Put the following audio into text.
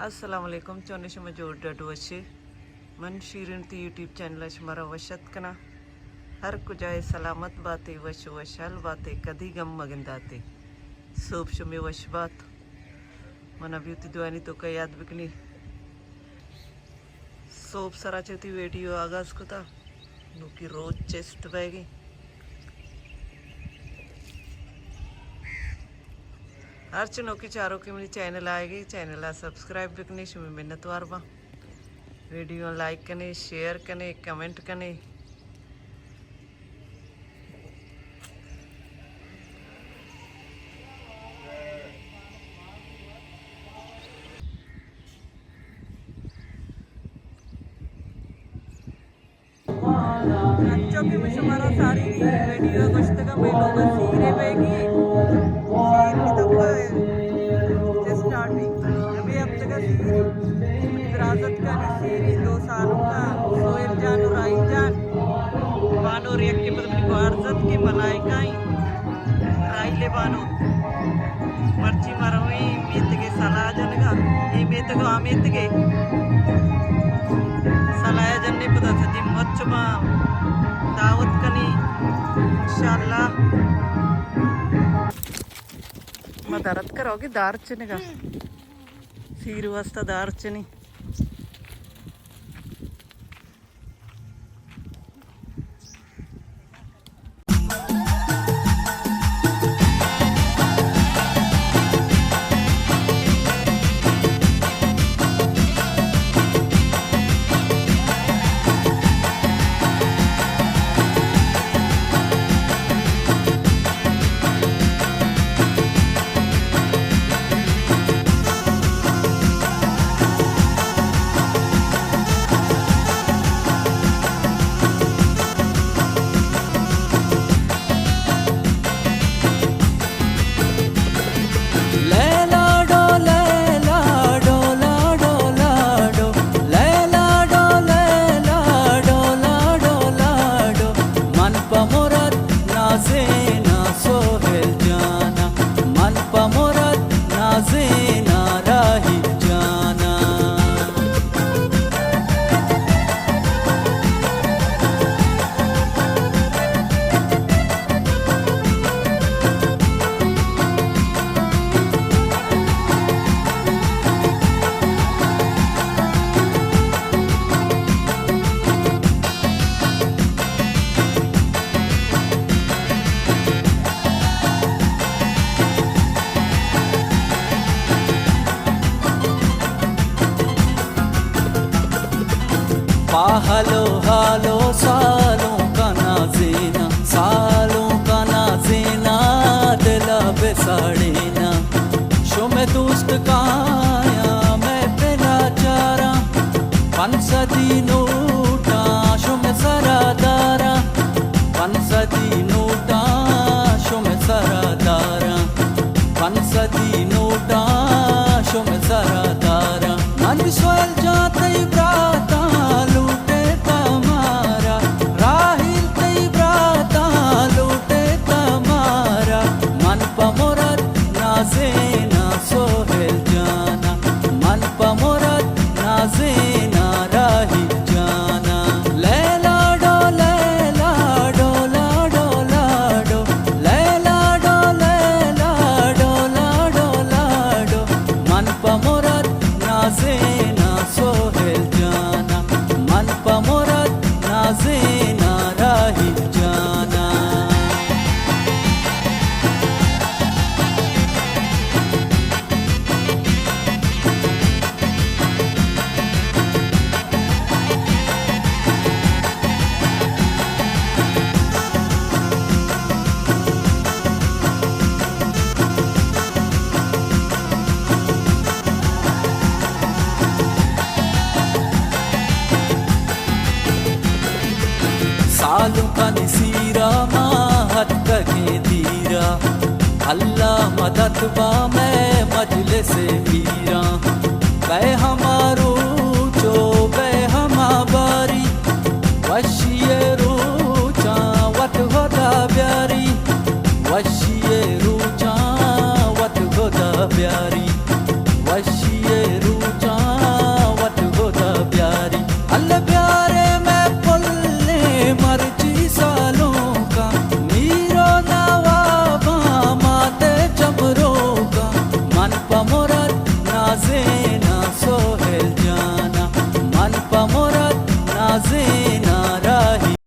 अस्सलामुअलैकुम चौनिश मजोर डडवशे मन शीरन ती यूट्यूब चैनल मरा वशत कना हर कुजाए सलामत बातें वश वशाल बातें कदी गम मगंदाते सोप शुमे वश बात मन अभी दुआनी तो का याद बिकनी सोप सरा चौथी वीडियो आगाज को था नुकी रोज चेस्ट बैगी हर चनों की चारों की मेरी चैनल आएगी चैनल सब्सक्राइब भी करनी शुमी मिन्नत वारबा वीडियो लाइक करने शेयर करने कमेंट करने बच्चों की मुझे सारी वीडियो कुछ तक मैं लोग सीरे बेगी विरासत का नसीरी 2 सालों का सोहेल जान और आई जान बानो रियक के मतलब वारजत की मलाइकाई राई ले बानो मर्ची मरवी मीत के सलाह जनगा ये मीत को आमीत के सलाह जनने पता सजी मच्छमा दावत कनी इंशाल्लाह मदरत करोगे दारचने का सीर वास्ता दारचनी हालो हालो सालों का नाज़ेना दिला बेसाड़ेना शो में दोस्त काया मैं पेला चारा पंसदी नोटा शो में सरादारा पंसदी नोटा शो में सरादारा पंसदी नोटा शो में सरादारा मन सोयल जाते ब्राता सालों का नसीरा माहत के धीरा अल्लाह मदद बा मैं मजले से मीरा बै हमारो जो बै हमारी वशिए रूचा वत होदा प्यारी वशिए रूचा वत होदा प्यारी वशिए रूचा नवाजे ना